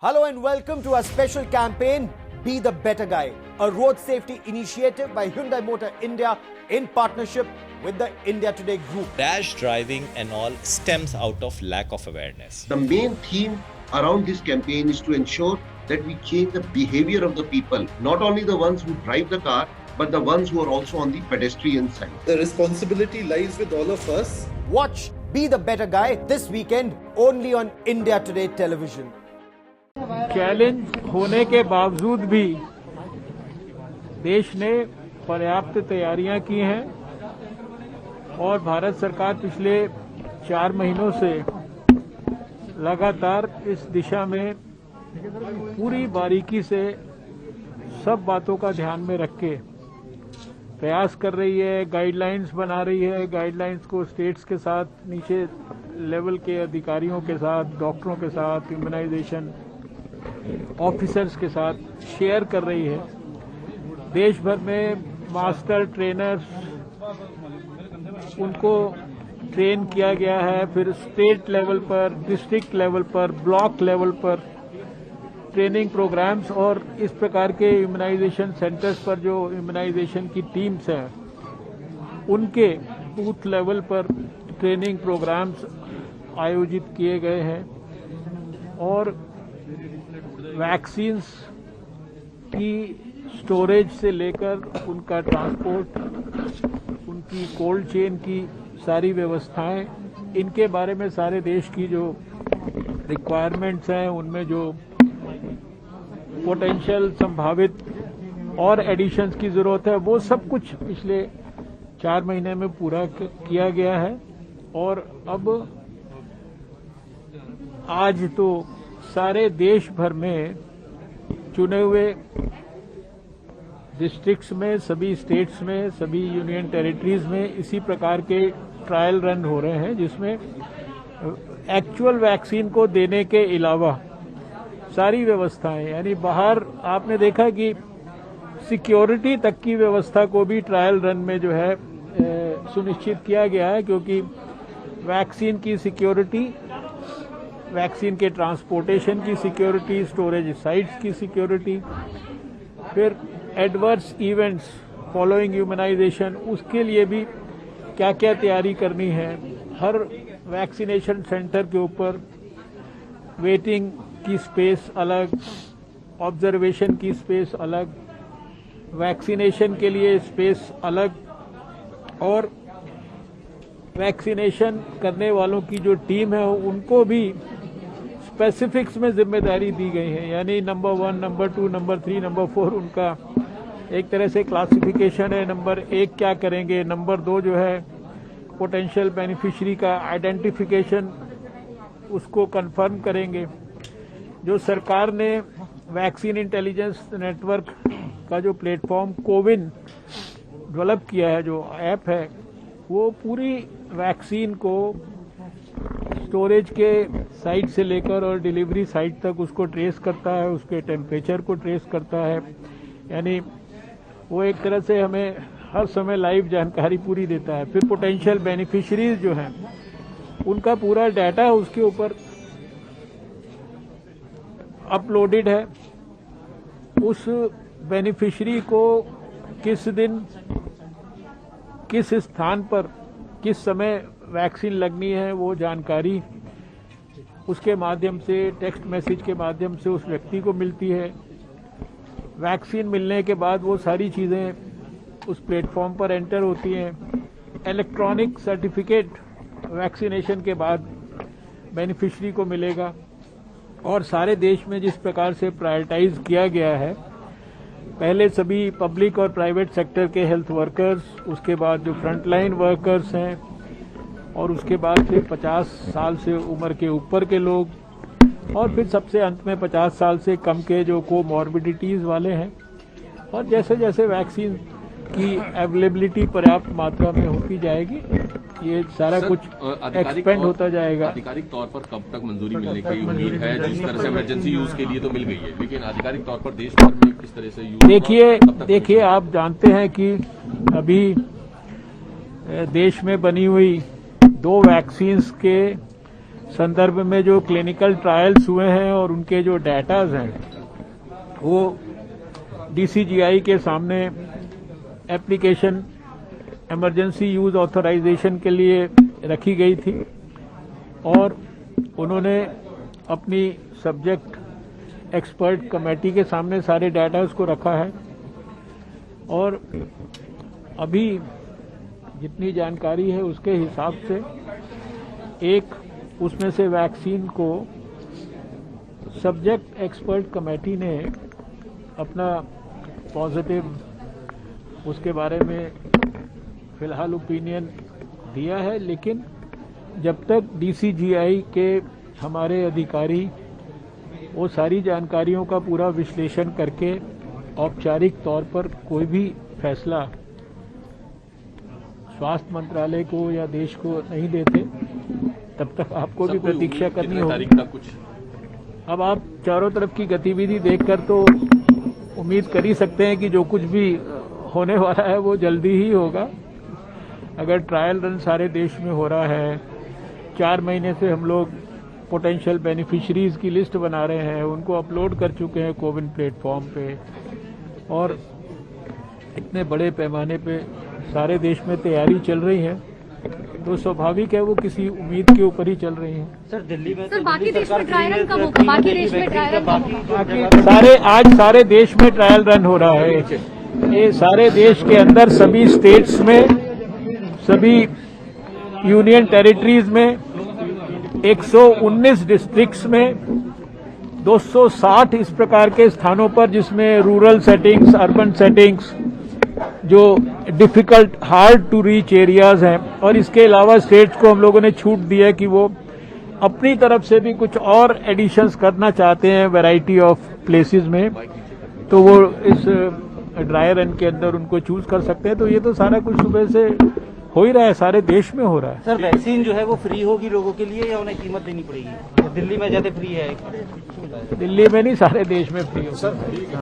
Hello and welcome to our special campaign, Be the Better Guy, a road safety initiative by Hyundai Motor India in partnership with the India Today Group. Rash driving and all stems out of lack of awareness. The main theme around this campaign is to ensure that we change the behavior of the people, not only the ones who drive the car, but the ones who are also on the pedestrian side. The responsibility lies with all of us. Watch Be the Better Guy this weekend only on India Today Television. Challenge होने के बावजूद भी देश ने पर्याप्त तैयारियां की हैं और भारत सरकार पिछले 4 महीनों से लगातार इस दिशा में पूरी बारीकी से सब बातों का ध्यान में रख के प्रयास कर रही है, गाइडलाइंस बना रही है। गाइडलाइंस को स्टेट्स के साथ, नीचे लेवल के अधिकारियों के साथ, डॉक्टरों के साथ, इम्यूनाइजेशन ऑफिसर्स के साथ शेयर कर रही है। देश भर में मास्टर ट्रेनर्स, उनको ट्रेन किया गया है। फिर स्टेट लेवल पर, डिस्ट्रिक्ट लेवल पर, ब्लॉक लेवल पर ट्रेनिंग प्रोग्राम्स और इस प्रकार के इम्यूनाइजेशन सेंटर्स पर जो इम्यूनाइजेशन की टीम्स हैं, उनके बूथ लेवल पर ट्रेनिंग प्रोग्राम्स आयोजित किए गए हैं और वैक्सीन्स की स्टोरेज से लेकर उनका ट्रांसपोर्ट, उनकी कोल्ड चेन की सारी व्यवस्थाएं, इनके बारे में सारे देश की जो रिक्वायरमेंट्स हैं, उनमें जो पोटेंशियल संभावित और एडिशंस की जरूरत है, वो सब कुछ पिछले 4 महीने में पूरा किया गया है। और अब आज तो सारे देश भर में चुने हुए डिस्ट्रिक्ट्स में, सभी स्टेट्स में, सभी यूनियन टेरिटरीज में इसी प्रकार के ट्रायल रन हो रहे हैं, जिसमें एक्चुअल वैक्सीन को देने के अलावा सारी व्यवस्थाएं, यानी बाहर आपने देखा कि सिक्योरिटी तक की व्यवस्था को भी ट्रायल रन में जो है सुनिश्चित किया गया है, क्योंकि वैक्सीन की सिक्योरिटी, वैक्सीन के ट्रांसपोर्टेशन की सिक्योरिटी, स्टोरेज साइट्स की सिक्योरिटी, फिर एडवर्स इवेंट्स फॉलोइंग इम्यूनाइजेशन, उसके लिए भी क्या क्या तैयारी करनी है। हर वैक्सीनेशन सेंटर के ऊपर वेटिंग की स्पेस अलग, ऑब्जर्वेशन की स्पेस अलग, वैक्सीनेशन के लिए स्पेस अलग, और वैक्सीनेशन करने वालों की जो टीम है उनको भी स्पेसिफिक्स में जिम्मेदारी दी गई है। यानी नंबर 1, नंबर 2, नंबर 3, नंबर 4 उनका एक तरह से क्लासिफिकेशन है। नंबर 1 क्या करेंगे, नंबर 2 जो है पोटेंशियल बेनिफिशियरी का आइडेंटिफिकेशन, उसको कंफर्म करेंगे। जो सरकार ने वैक्सीन इंटेलिजेंस नेटवर्क का जो प्लेटफॉर्म कोविन डेवलप किया है, जो ऐप है, वो पूरी वैक्सीन को स्टोरेज के साइट से लेकर और डिलीवरी साइट तक उसको ट्रेस करता है, उसके टेम्परेचर को ट्रेस करता है। यानी वो एक तरह से हमें हर समय लाइव जानकारी पूरी देता है। फिर पोटेंशियल बेनिफिशियरीज जो हैं, उनका पूरा डाटा उसके ऊपर अपलोडेड है। उस बेनिफिशियरी को किस दिन, किस स्थान पर, किस समय वैक्सीन लगनी है, वो जानकारी उसके माध्यम से, टेक्स्ट मैसेज के माध्यम से उस व्यक्ति को मिलती है। वैक्सीन मिलने के बाद वो सारी चीज़ें उस प्लेटफॉर्म पर एंटर होती हैं। इलेक्ट्रॉनिक सर्टिफिकेट वैक्सीनेशन के बाद बेनिफिशियरी को मिलेगा। और सारे देश में जिस प्रकार से प्रायोरिटाइज किया गया है, पहले सभी पब्लिक और प्राइवेट सेक्टर के हेल्थ वर्कर्स, उसके बाद जो फ्रंटलाइन वर्कर्स हैं, और उसके बाद फिर 50 साल से उम्र के ऊपर के लोग, और फिर सबसे अंत में 50 साल से कम के जो कोमॉर्बिडिटीज वाले हैं। और जैसे जैसे वैक्सीन की अवेलेबिलिटी पर्याप्त मात्रा में होती जाएगी, ये सारा कुछ एक्सपेंड होता जाएगा। आधिकारिक तौर पर कब तक मंजूरी मिलने की उम्मीद है? जिस तरह से इमरजेंसी यूज के लिए तो मिल गई है, लेकिन आधिकारिक तौर पर देश भर में किस तरह से यूज? देखिए आप जानते हैं कि अभी देश में बनी हुई 2 वैक्सीन्स के संदर्भ में जो क्लिनिकल ट्रायल्स हुए हैं और उनके जो डाटाज हैं वो DCGI के सामने एप्लीकेशन इमरजेंसी यूज ऑथराइजेशन के लिए रखी गई थी और उन्होंने अपनी सब्जेक्ट एक्सपर्ट कमेटी के सामने सारे डाटाज को रखा है और अभी जितनी जानकारी है उसके हिसाब से एक उसमें से वैक्सीन को सब्जेक्ट एक्सपर्ट कमेटी ने अपना पॉजिटिव उसके बारे में फिलहाल ओपिनियन दिया है, लेकिन जब तक DCGI के हमारे अधिकारी वो सारी जानकारियों का पूरा विश्लेषण करके औपचारिक तौर पर कोई भी फैसला स्वास्थ्य मंत्रालय को या देश को नहीं देते तब तक आपको भी प्रतीक्षा करनी होगी। कुछ अब आप चारों तरफ की गतिविधि देखकर तो उम्मीद कर ही सकते हैं कि जो कुछ भी होने वाला है वो जल्दी ही होगा। अगर ट्रायल रन सारे देश में हो रहा है, 4 महीने से हम लोग पोटेंशियल बेनिफिशरीज की लिस्ट बना रहे हैं, उनको अपलोड कर चुके हैं कोविन प्लेटफॉर्म पे और इतने बड़े पैमाने पे सारे देश में तैयारी चल रही है तो स्वाभाविक है वो किसी उम्मीद के ऊपर ही चल रही है। सर दिल्ली में सर बाकी देश में ट्रायल रन कब होगा? बाकी देश में ट्रायल रन कब होगा? सारे आज सारे देश में ट्रायल रन हो रहा है। ये सारे देश के अंदर सभी स्टेट्स में, सभी यूनियन टेरिटरीज में, 119 डिस्ट्रिक्ट्स में, 260 इस प्रकार के स्थानों पर जिसमें रूरल सेटिंग्स, अर्बन सेटिंग्स, जो difficult hard to reach areas हैं और इसके अलावा स्टेट्स को हम लोगों ने छूट दी है कि वो अपनी तरफ से भी कुछ और एडिशंस करना चाहते हैं वैरायटी ऑफ प्लेसेस में, तो वो इस ड्राई रन के अंदर उनको चूज कर सकते हैं। तो ये तो सारा कुछ सुबह से हो ही रहा है, सारे देश में हो रहा है। सर वैक्सीन जो है वो फ्री होगी लोगों के लिए या उन्हें कीमत देनी पड़ेगी? दिल्ली में ज्यादा फ्री है? दिल्ली में नहीं, सारे देश में फ्री होगा।